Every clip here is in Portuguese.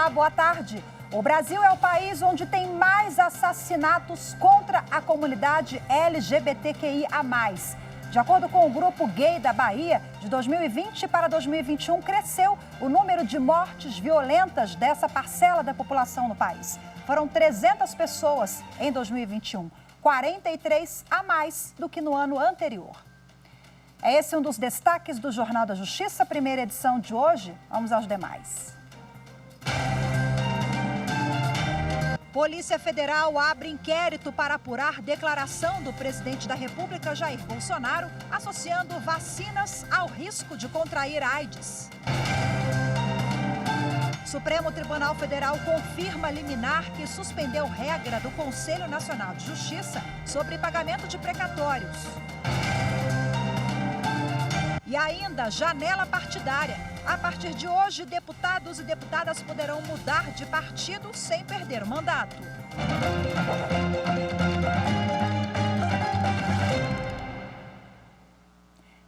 Olá, boa tarde. O Brasil é o país onde tem mais assassinatos contra a comunidade LGBTQIA+. De acordo com o Grupo Gay da Bahia, de 2020 para 2021 cresceu o número de mortes violentas dessa parcela da população no país. Foram 300 pessoas em 2021, 43 a mais do que no ano anterior. É esse um dos destaques do Jornal da Justiça, primeira edição de hoje. Vamos aos demais. Polícia Federal abre inquérito para apurar declaração do presidente da República, Jair Bolsonaro, associando vacinas ao risco de contrair AIDS. Supremo Tribunal Federal confirma liminar que suspendeu regra do Conselho Nacional de Justiça sobre pagamento de precatórios. E ainda, janela partidária. A partir de hoje, deputados e deputadas poderão mudar de partido sem perder o mandato.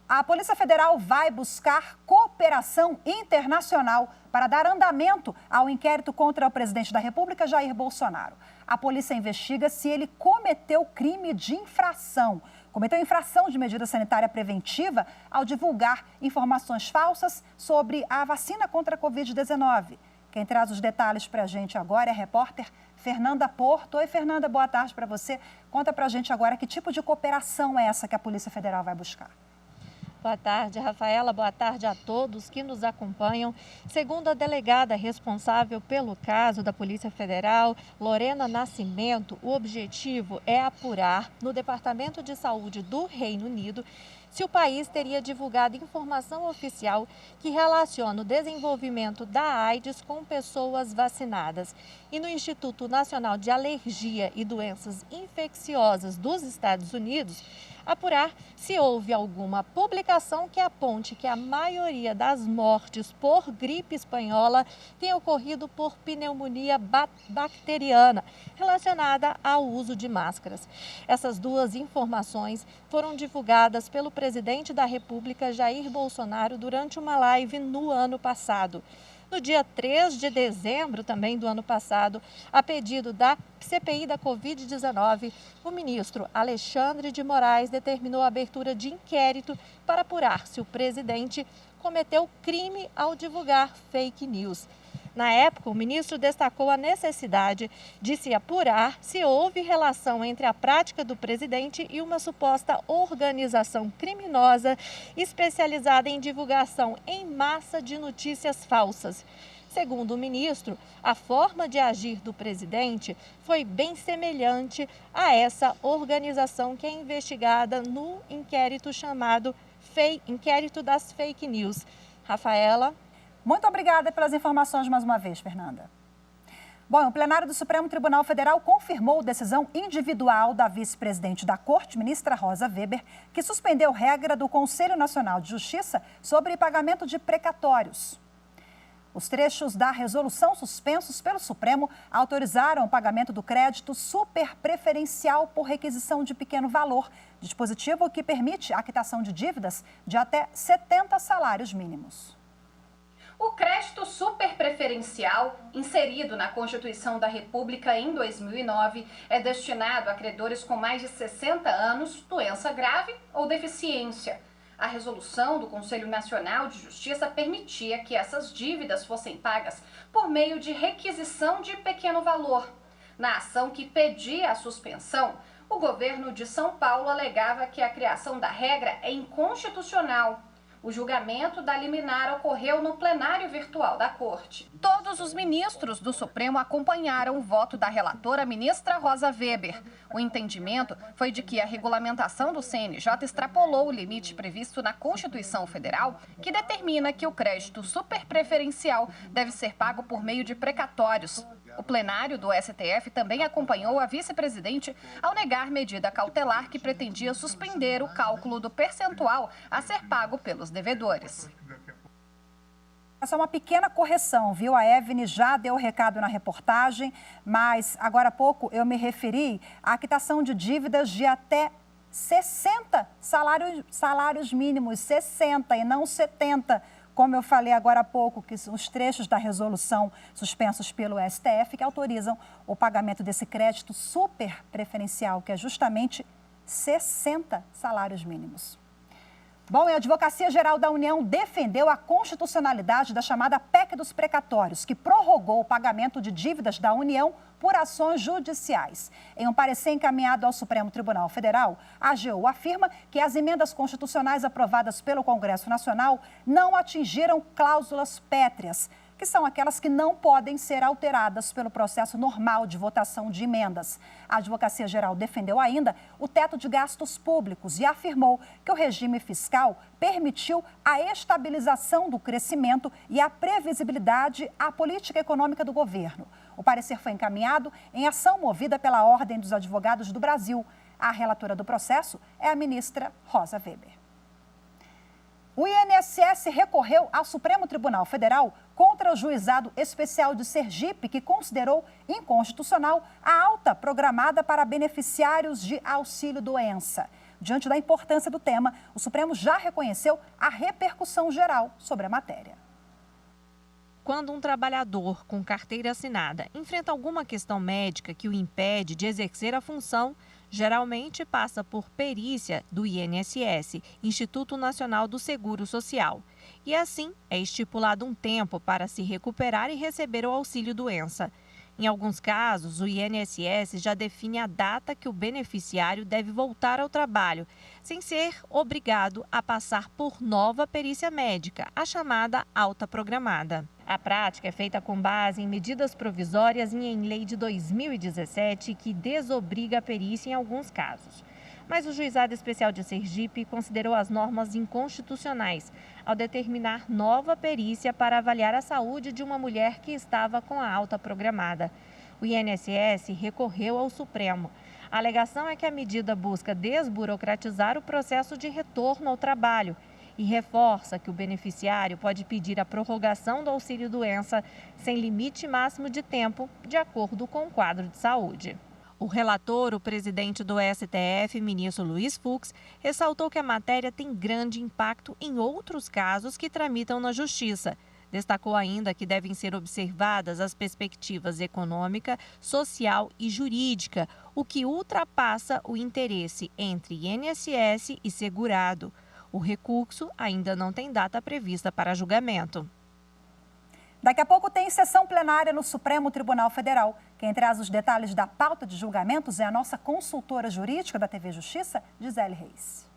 A Polícia Federal vai buscar cooperação internacional para dar andamento ao inquérito contra o presidente da República, Jair Bolsonaro. A polícia investiga se ele cometeu crime de infração. Cometeu infração de medida sanitária preventiva ao divulgar informações falsas sobre a vacina contra a Covid-19. Quem traz os detalhes para a gente agora é a repórter Fernanda Porto. Oi, Fernanda, boa tarde para você. Conta para a gente agora que tipo de cooperação é essa que a Polícia Federal vai buscar. Boa tarde, Rafaela. Boa tarde a todos que nos acompanham. Segundo a delegada responsável pelo caso da Polícia Federal, Lorena Nascimento, o objetivo é apurar no Departamento de Saúde do Reino Unido se o país teria divulgado informação oficial que relaciona o desenvolvimento da AIDS com pessoas vacinadas. E no Instituto Nacional de Alergia e Doenças Infecciosas dos Estados Unidos, apurar se houve alguma publicação que aponte que a maioria das mortes por gripe espanhola tem ocorrido por pneumonia bacteriana, relacionada ao uso de máscaras. Essas duas informações foram divulgadas pelo presidente da República, Jair Bolsonaro, durante uma live no ano passado. No dia 3 de dezembro também do ano passado, a pedido da CPI da Covid-19, o ministro Alexandre de Moraes determinou a abertura de inquérito para apurar se o presidente cometeu crime ao divulgar fake news. Na época, o ministro destacou a necessidade de se apurar se houve relação entre a prática do presidente e uma suposta organização criminosa especializada em divulgação em massa de notícias falsas. Segundo o ministro, a forma de agir do presidente foi bem semelhante a essa organização que é investigada no inquérito chamado Inquérito das Fake News. Rafaela. Muito obrigada pelas informações mais uma vez, Fernanda. Bom, o plenário do Supremo Tribunal Federal confirmou decisão individual da vice-presidente da Corte, ministra Rosa Weber, que suspendeu regra do Conselho Nacional de Justiça sobre pagamento de precatórios. Os trechos da resolução suspensos pelo Supremo autorizaram o pagamento do crédito superpreferencial por requisição de pequeno valor, dispositivo que permite a quitação de dívidas de até 70 salários mínimos. O crédito superpreferencial, inserido na Constituição da República em 2009, é destinado a credores com mais de 60 anos, doença grave ou deficiência. A resolução do Conselho Nacional de Justiça permitia que essas dívidas fossem pagas por meio de requisição de pequeno valor. Na ação que pedia a suspensão, o governo de São Paulo alegava que a criação da regra é inconstitucional. O julgamento da liminar ocorreu no plenário virtual da Corte. Todos os ministros do Supremo acompanharam o voto da relatora, ministra Rosa Weber. O entendimento foi de que a regulamentação do CNJ extrapolou o limite previsto na Constituição Federal, que determina que o crédito superpreferencial deve ser pago por meio de precatórios. O plenário do STF também acompanhou a vice-presidente ao negar medida cautelar que pretendia suspender o cálculo do percentual a ser pago pelos devedores. Essa é uma pequena correção, viu? A Evne já deu o recado na reportagem, mas agora há pouco eu me referi à quitação de dívidas de até 60 salários mínimos, 60 e não 70, Como eu falei agora há pouco, que são os trechos da resolução suspensos pelo STF que autorizam o pagamento desse crédito super preferencial, que é justamente 60 salários mínimos. Bom, e a Advocacia Geral da União defendeu a constitucionalidade da chamada PEC dos precatórios, que prorrogou o pagamento de dívidas da União por ações judiciais. Em um parecer encaminhado ao Supremo Tribunal Federal, a AGU afirma que as emendas constitucionais aprovadas pelo Congresso Nacional não atingiram cláusulas pétreas, que são aquelas que não podem ser alteradas pelo processo normal de votação de emendas. A Advocacia Geral defendeu ainda o teto de gastos públicos e afirmou que o regime fiscal permitiu a estabilização do crescimento e a previsibilidade à política econômica do governo. O parecer foi encaminhado em ação movida pela Ordem dos Advogados do Brasil. A relatora do processo é a ministra Rosa Weber. O INSS recorreu ao Supremo Tribunal Federal contra o Juizado Especial de Sergipe, que considerou inconstitucional a alta programada para beneficiários de auxílio-doença. Diante da importância do tema, o Supremo já reconheceu a repercussão geral sobre a matéria. Quando um trabalhador com carteira assinada enfrenta alguma questão médica que o impede de exercer a função, geralmente passa por perícia do INSS, Instituto Nacional do Seguro Social. E assim é estipulado um tempo para se recuperar e receber o auxílio-doença. Em alguns casos, o INSS já define a data que o beneficiário deve voltar ao trabalho, sem ser obrigado a passar por nova perícia médica, a chamada alta programada. A prática é feita com base em medidas provisórias e em lei de 2017, que desobriga a perícia em alguns casos. Mas o Juizado Especial de Sergipe considerou as normas inconstitucionais ao determinar nova perícia para avaliar a saúde de uma mulher que estava com a alta programada. O INSS recorreu ao Supremo. A alegação é que a medida busca desburocratizar o processo de retorno ao trabalho e reforça que o beneficiário pode pedir a prorrogação do auxílio-doença sem limite máximo de tempo, de acordo com o quadro de saúde. O relator, o presidente do STF, ministro Luiz Fux, ressaltou que a matéria tem grande impacto em outros casos que tramitam na Justiça. Destacou ainda que devem ser observadas as perspectivas econômica, social e jurídica, o que ultrapassa o interesse entre INSS e segurado. O recurso ainda não tem data prevista para julgamento. Daqui a pouco tem sessão plenária no Supremo Tribunal Federal. Quem traz os detalhes da pauta de julgamentos é a nossa consultora jurídica da TV Justiça, Gisele Reis.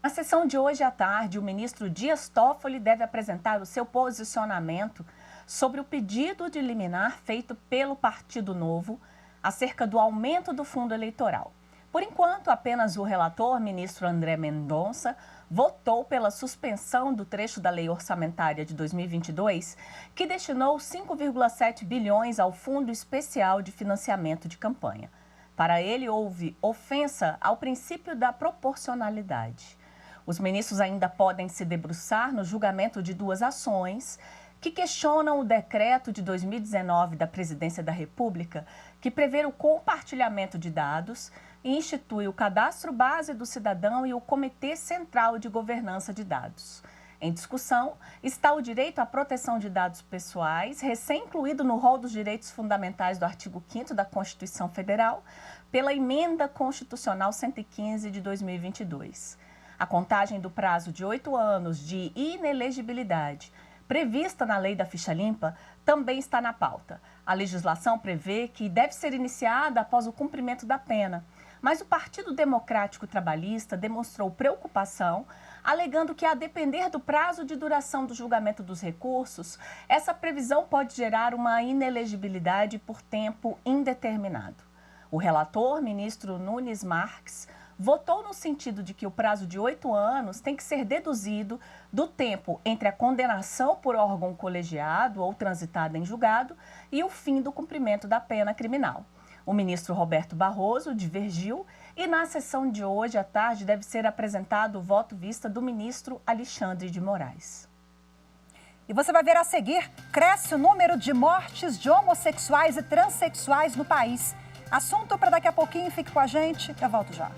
Na sessão de hoje à tarde, o ministro Dias Toffoli deve apresentar o seu posicionamento sobre o pedido de liminar feito pelo Partido Novo acerca do aumento do fundo eleitoral. Por enquanto, apenas o relator, ministro André Mendonça, votou pela suspensão do trecho da Lei Orçamentária de 2022, que destinou 5,7 bilhões ao Fundo Especial de Financiamento de Campanha. Para ele, houve ofensa ao princípio da proporcionalidade. Os ministros ainda podem se debruçar no julgamento de duas ações que questionam o decreto de 2019 da Presidência da República, que prevê o compartilhamento de dados e institui o Cadastro Base do Cidadão e o Comitê Central de Governança de Dados. Em discussão está o direito à proteção de dados pessoais, recém-incluído no rol dos direitos fundamentais do artigo 5º da Constituição Federal, pela Emenda Constitucional 115 de 2022. A contagem do prazo de 8 anos de inelegibilidade prevista na Lei da Ficha Limpa também está na pauta. A legislação prevê que deve ser iniciada após o cumprimento da pena. Mas o Partido Democrático Trabalhista demonstrou preocupação, alegando que, a depender do prazo de duração do julgamento dos recursos, essa previsão pode gerar uma inelegibilidade por tempo indeterminado. O relator, ministro Nunes Marques, votou no sentido de que o prazo de 8 anos tem que ser deduzido do tempo entre a condenação por órgão colegiado ou transitada em julgado e o fim do cumprimento da pena criminal. O ministro Roberto Barroso divergiu e na sessão de hoje à tarde deve ser apresentado o voto vista do ministro Alexandre de Moraes. E você vai ver a seguir, cresce o número de mortes de homossexuais e transexuais no país. Assunto para daqui a pouquinho, fique com a gente, eu volto já.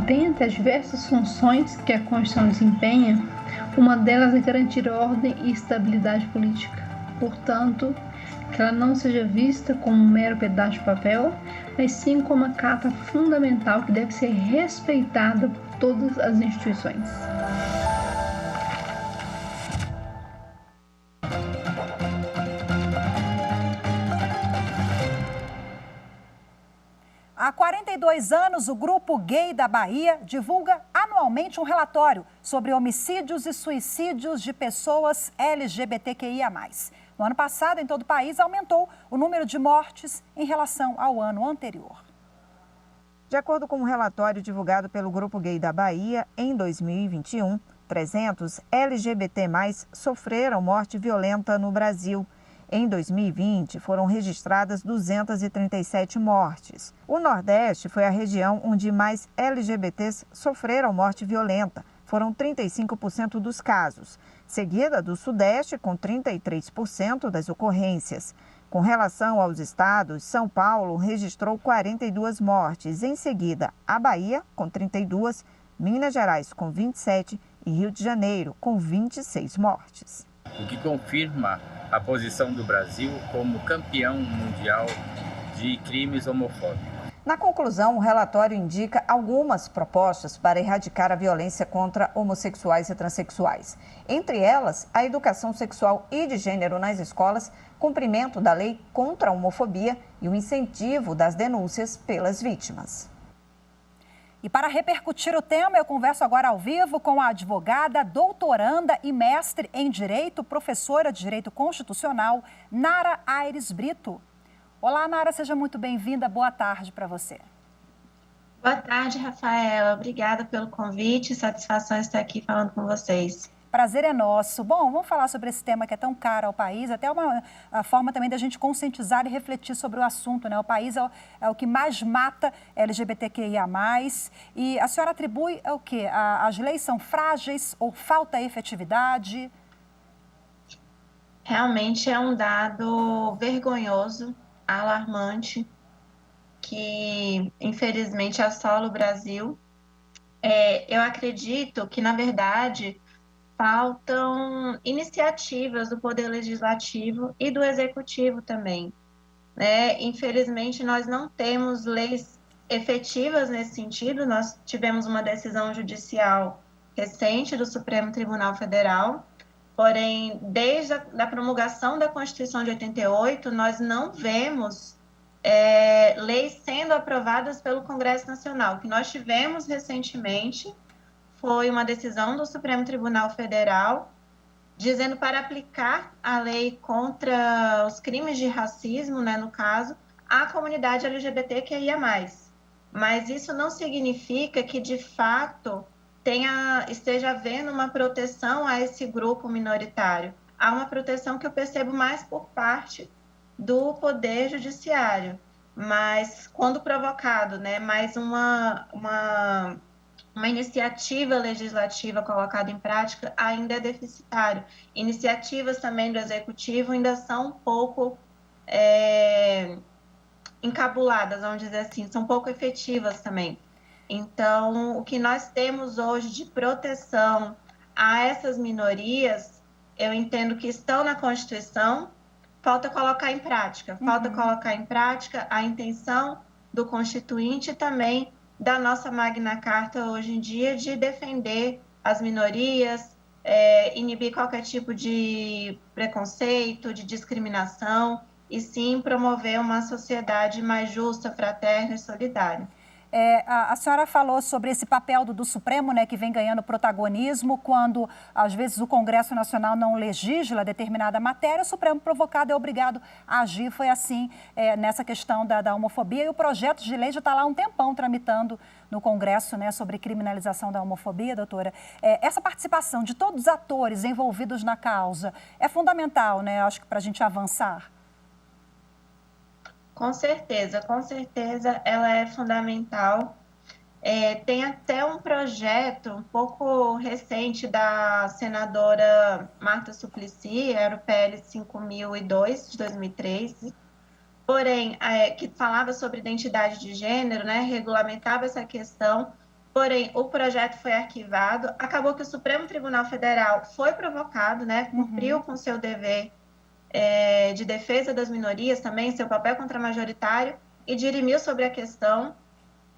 dentre as diversas funções que a Constituição desempenha, uma delas é garantir ordem e estabilidade política. Portanto, que ela não seja vista como um mero pedaço de papel, mas sim como uma carta fundamental que deve ser respeitada por todas as instituições. Há 42 anos, o Grupo Gay da Bahia divulga anualmente um relatório sobre homicídios e suicídios de pessoas LGBTQIA+. No ano passado, em todo o país, aumentou o número de mortes em relação ao ano anterior. De acordo com um relatório divulgado pelo Grupo Gay da Bahia, em 2021, 300 LGBT+, sofreram morte violenta no Brasil. Em 2020, foram registradas 237 mortes. O Nordeste foi a região onde mais LGBTs sofreram morte violenta. Foram 35% dos casos, seguida do Sudeste, com 33% das ocorrências. Com relação aos estados, São Paulo registrou 42 mortes. Em seguida, a Bahia, com 32, Minas Gerais, com 27 e Rio de Janeiro, com 26 mortes. O que confirma a posição do Brasil como campeão mundial de crimes homofóbicos. Na conclusão, o relatório indica algumas propostas para erradicar a violência contra homossexuais e transexuais. Entre elas, a educação sexual e de gênero nas escolas, cumprimento da lei contra a homofobia e o incentivo das denúncias pelas vítimas. E para repercutir o tema, eu converso agora ao vivo com a advogada, doutoranda e mestre em Direito, professora de Direito Constitucional, Nara Aires Brito. Olá, Nara, seja muito bem-vinda. Boa tarde para você. Boa tarde, Rafaela. Obrigada pelo convite. Satisfação estar aqui falando com vocês. Prazer é nosso. Bom, vamos falar sobre esse tema que é tão caro ao país, até uma forma também da gente conscientizar e refletir sobre o assunto, né? O país é o que mais mata LGBTQIA+. E a senhora atribui o quê? As leis são frágeis ou falta efetividade? Realmente é um dado vergonhoso, alarmante, que infelizmente assola o Brasil. Eu acredito que, na verdade, faltam iniciativas do Poder Legislativo e do Executivo também, né? Infelizmente, nós não temos leis efetivas nesse sentido. Nós tivemos uma decisão judicial recente do Supremo Tribunal Federal, porém, desde a promulgação da Constituição de 88, nós não vemos leis sendo aprovadas pelo Congresso Nacional. O que nós tivemos recentemente foi uma decisão do Supremo Tribunal Federal dizendo para aplicar a lei contra os crimes de racismo, né, no caso, à comunidade LGBTQIA+. Mas isso não significa que, de fato, esteja havendo uma proteção a esse grupo minoritário. Há uma proteção que eu percebo mais por parte do Poder Judiciário, mas quando provocado, né, mais uma iniciativa legislativa colocada em prática ainda é deficitário. Iniciativas também do Executivo ainda são um pouco encabuladas, vamos dizer assim, são pouco efetivas também. Então, o que nós temos hoje de proteção a essas minorias, eu entendo que estão na Constituição, falta colocar em prática. Falta colocar em prática a intenção do Constituinte e também da nossa Magna Carta hoje em dia de defender as minorias, inibir qualquer tipo de preconceito, de discriminação e sim promover uma sociedade mais justa, fraterna e solidária. A senhora falou sobre esse papel do Supremo, né, que vem ganhando protagonismo quando, às vezes, o Congresso Nacional não legisla determinada matéria, o Supremo provocado é obrigado a agir. Foi assim nessa questão da homofobia, e o projeto de lei já está lá há um tempão tramitando no Congresso, né, sobre criminalização da homofobia, doutora. Essa participação de todos os atores envolvidos na causa é fundamental, né, acho que para a gente avançar. Com certeza ela é fundamental. Tem até um projeto um pouco recente da senadora Marta Suplicy, era o PL 5002 de 2003, porém, que falava sobre identidade de gênero, né, regulamentava essa questão, porém o projeto foi arquivado. Acabou que o Supremo Tribunal Federal foi provocado, né? Cumpriu com seu dever de defesa das minorias também, seu papel contramajoritário, e dirimiu sobre a questão.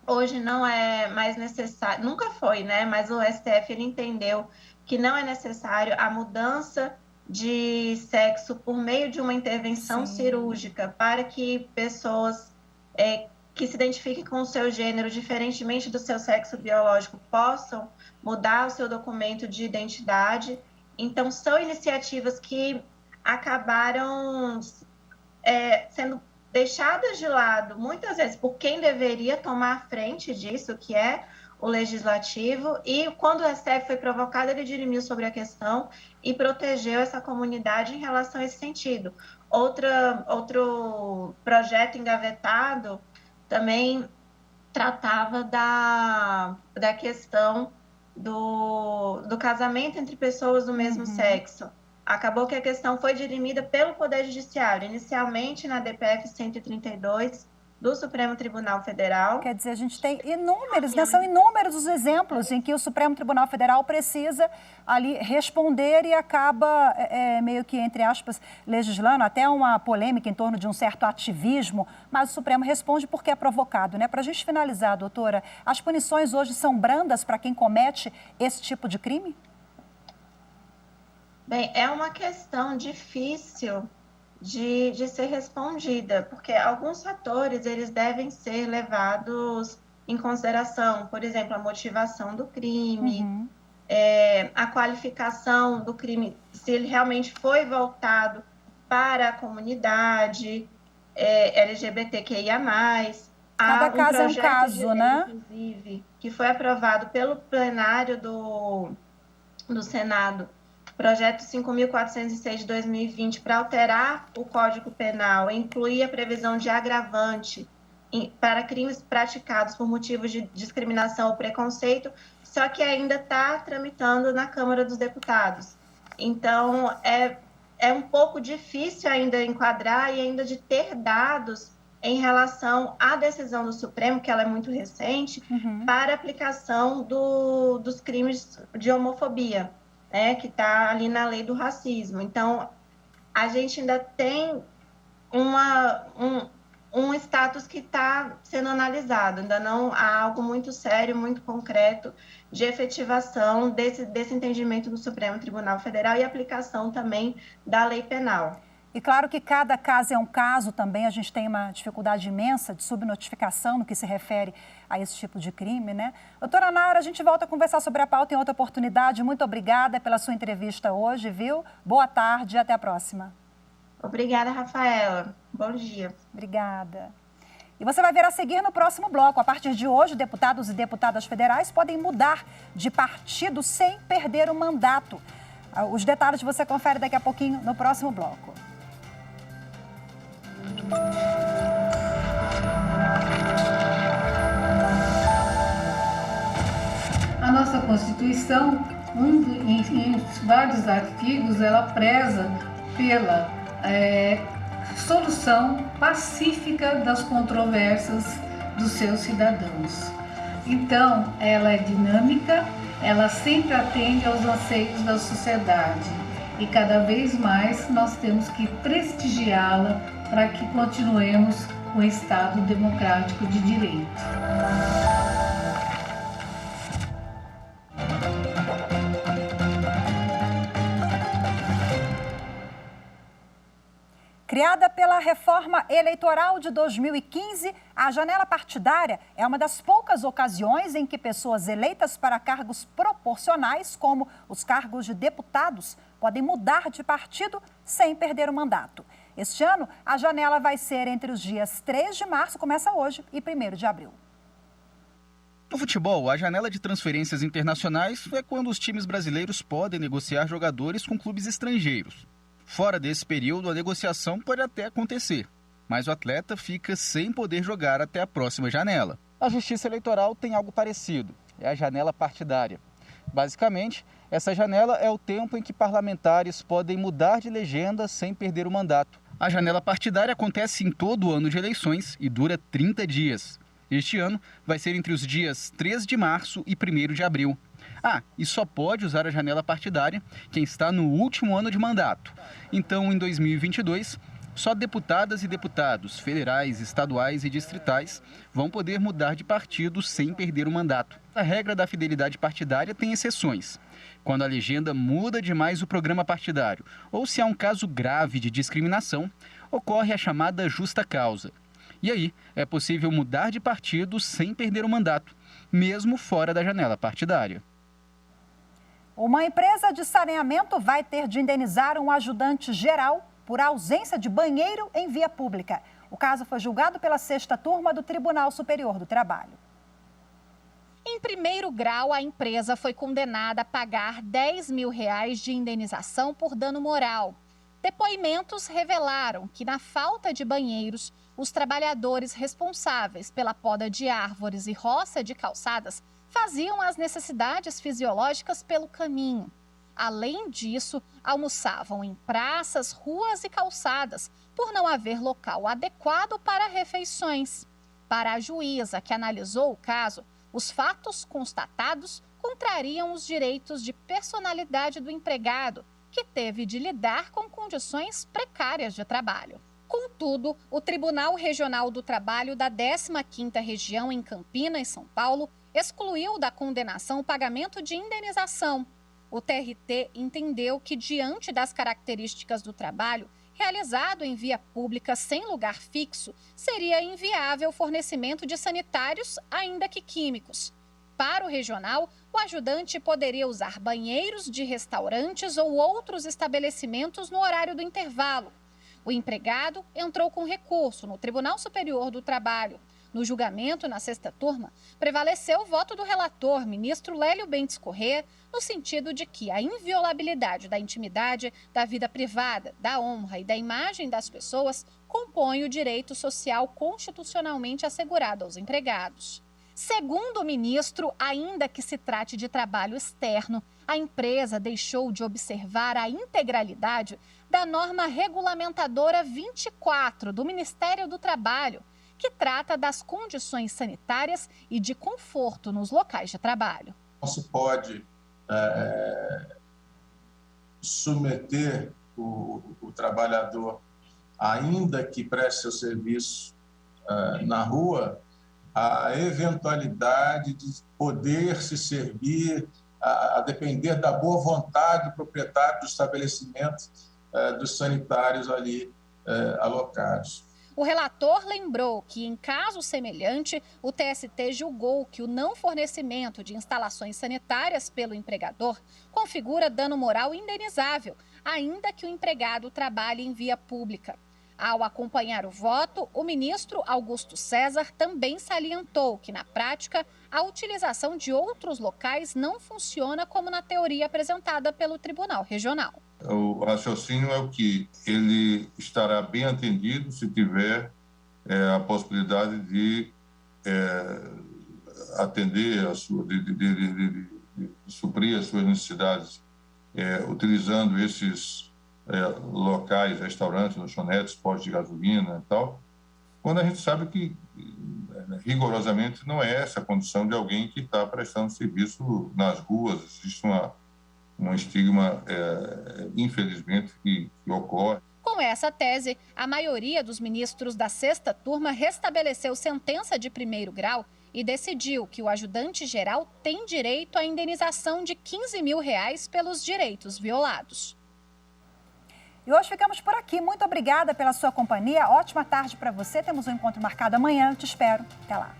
Hoje não é mais necessário, nunca foi, né? Mas o STF ele entendeu que não é necessário a mudança de sexo por meio de uma intervenção cirúrgica para que pessoas que se identifiquem com o seu gênero, diferentemente do seu sexo biológico, possam mudar o seu documento de identidade. Então, são iniciativas que acabaram sendo deixadas de lado, muitas vezes, por quem deveria tomar a frente disso, que é o legislativo, e quando o STF foi provocado, ele dirimiu sobre a questão e protegeu essa comunidade em relação a esse sentido. Outro projeto engavetado também tratava da questão do casamento entre pessoas do mesmo sexo. Acabou que a questão foi dirimida pelo Poder Judiciário, inicialmente na DPF 132 do Supremo Tribunal Federal. Quer dizer, a gente tem inúmeros, né? São inúmeros os exemplos em que o Supremo Tribunal Federal precisa ali responder e acaba meio que, entre aspas, legislando, até uma polêmica em torno de um certo ativismo, mas o Supremo responde porque é provocado, né? Para a gente finalizar, doutora, as punições hoje são brandas para quem comete esse tipo de crime? Bem, é uma questão difícil de ser respondida, porque alguns fatores eles devem ser levados em consideração, por exemplo, a motivação do crime, a qualificação do crime, se ele realmente foi voltado para a comunidade LGBTQIA+. Cada caso é um caso, né? Inclusive, que foi aprovado pelo plenário do Senado, projeto 5.406 de 2020, para alterar o Código Penal, incluir a previsão de agravante para crimes praticados por motivos de discriminação ou preconceito, só que ainda está tramitando na Câmara dos Deputados. Então, é um pouco difícil ainda enquadrar e ainda de ter dados em relação à decisão do Supremo, que ela é muito recente, para a aplicação dos crimes de homofobia, que está ali na lei do racismo. Então, a gente ainda tem um status que está sendo analisado, ainda não há algo muito sério, muito concreto de efetivação desse entendimento do Supremo Tribunal Federal e aplicação também da lei penal. E claro que cada caso é um caso também, a gente tem uma dificuldade imensa de subnotificação no que se refere a esse tipo de crime, né? Doutora Nara, a gente volta a conversar sobre a pauta em outra oportunidade. Muito obrigada pela sua entrevista hoje, viu? Boa tarde e até a próxima. Obrigada, Rafaela. Bom dia. Obrigada. E você vai ver a seguir no próximo bloco. A partir de hoje, deputados e deputadas federais podem mudar de partido sem perder o mandato. Os detalhes você confere daqui a pouquinho no próximo bloco. A nossa Constituição, em vários artigos, ela preza pela solução pacífica das controvérsias dos seus cidadãos. Então, ela é dinâmica, ela sempre atende aos anseios da sociedade e cada vez mais nós temos que prestigiá-la para que continuemos com o Estado democrático de direito. Criada pela reforma eleitoral de 2015, a janela partidária é uma das poucas ocasiões em que pessoas eleitas para cargos proporcionais, como os cargos de deputados, podem mudar de partido sem perder o mandato. Este ano, a janela vai ser entre os dias 3 de março, começa hoje, e 1º de abril. No futebol, a janela de transferências internacionais é quando os times brasileiros podem negociar jogadores com clubes estrangeiros. Fora desse período, a negociação pode até acontecer, mas o atleta fica sem poder jogar até a próxima janela. A Justiça Eleitoral tem algo parecido, é a janela partidária. Basicamente, essa janela é o tempo em que parlamentares podem mudar de legenda sem perder o mandato. A janela partidária acontece em todo o ano de eleições e dura 30 dias. Este ano vai ser entre os dias 3 de março e 1º de abril. E só pode usar a janela partidária quem está no último ano de mandato. Então, em 2022, só deputadas e deputados federais, estaduais e distritais vão poder mudar de partido sem perder o mandato. A regra da fidelidade partidária tem exceções. Quando a legenda muda demais o programa partidário ou se há um caso grave de discriminação, ocorre a chamada justa causa. E aí é possível mudar de partido sem perder o mandato, mesmo fora da janela partidária. Uma empresa de saneamento vai ter de indenizar um ajudante geral por ausência de banheiro em via pública. O caso foi julgado pela 6ª Turma do Tribunal Superior do Trabalho. Em primeiro grau, a empresa foi condenada a pagar R$10 mil de indenização por dano moral. Depoimentos revelaram que, na falta de banheiros, os trabalhadores responsáveis pela poda de árvores e roça de calçadas faziam as necessidades fisiológicas pelo caminho. Além disso, almoçavam em praças, ruas e calçadas, por não haver local adequado para refeições. Para a juíza que analisou o caso, os fatos constatados contrariam os direitos de personalidade do empregado, que teve de lidar com condições precárias de trabalho. Contudo, o Tribunal Regional do Trabalho da 15ª Região em Campinas, São Paulo, excluiu da condenação o pagamento de indenização. O TRT entendeu que, diante das características do trabalho, realizado em via pública sem lugar fixo, seria inviável o fornecimento de sanitários, ainda que químicos. Para o regional, o ajudante poderia usar banheiros de restaurantes ou outros estabelecimentos no horário do intervalo. O empregado entrou com recurso no Tribunal Superior do Trabalho. No julgamento, na 6ª Turma, prevaleceu o voto do relator, ministro Lélio Bentes Corrêa, no sentido de que a inviolabilidade da intimidade, da vida privada, da honra e da imagem das pessoas compõe o direito social constitucionalmente assegurado aos empregados. Segundo o ministro, ainda que se trate de trabalho externo, a empresa deixou de observar a integralidade da norma regulamentadora 24 do Ministério do Trabalho, que trata das condições sanitárias e de conforto nos locais de trabalho. Não se pode submeter o trabalhador, ainda que preste seu serviço na rua, à eventualidade de poder se servir, a depender da boa vontade do proprietário do estabelecimento, dos sanitários ali alocados. O relator lembrou que, em caso semelhante, o TST julgou que o não fornecimento de instalações sanitárias pelo empregador configura dano moral indenizável, ainda que o empregado trabalhe em via pública. Ao acompanhar o voto, o ministro Augusto César também salientou que, na prática, a utilização de outros locais não funciona como na teoria apresentada pelo Tribunal Regional. O raciocínio é o que ele estará bem atendido se tiver a possibilidade de atender, de suprir as suas necessidades, utilizando esses locais, restaurantes, lanchonetes, postos de gasolina e tal, quando a gente sabe que rigorosamente não é essa a condição de alguém que está prestando serviço nas ruas. Existe um estigma, infelizmente, que ocorre. Com essa tese, a maioria dos ministros da 6ª Turma restabeleceu sentença de primeiro grau e decidiu que o ajudante geral tem direito à indenização de R$15 mil pelos direitos violados. E hoje ficamos por aqui. Muito obrigada pela sua companhia. Ótima tarde para você. Temos um encontro marcado amanhã. Eu te espero. Até lá.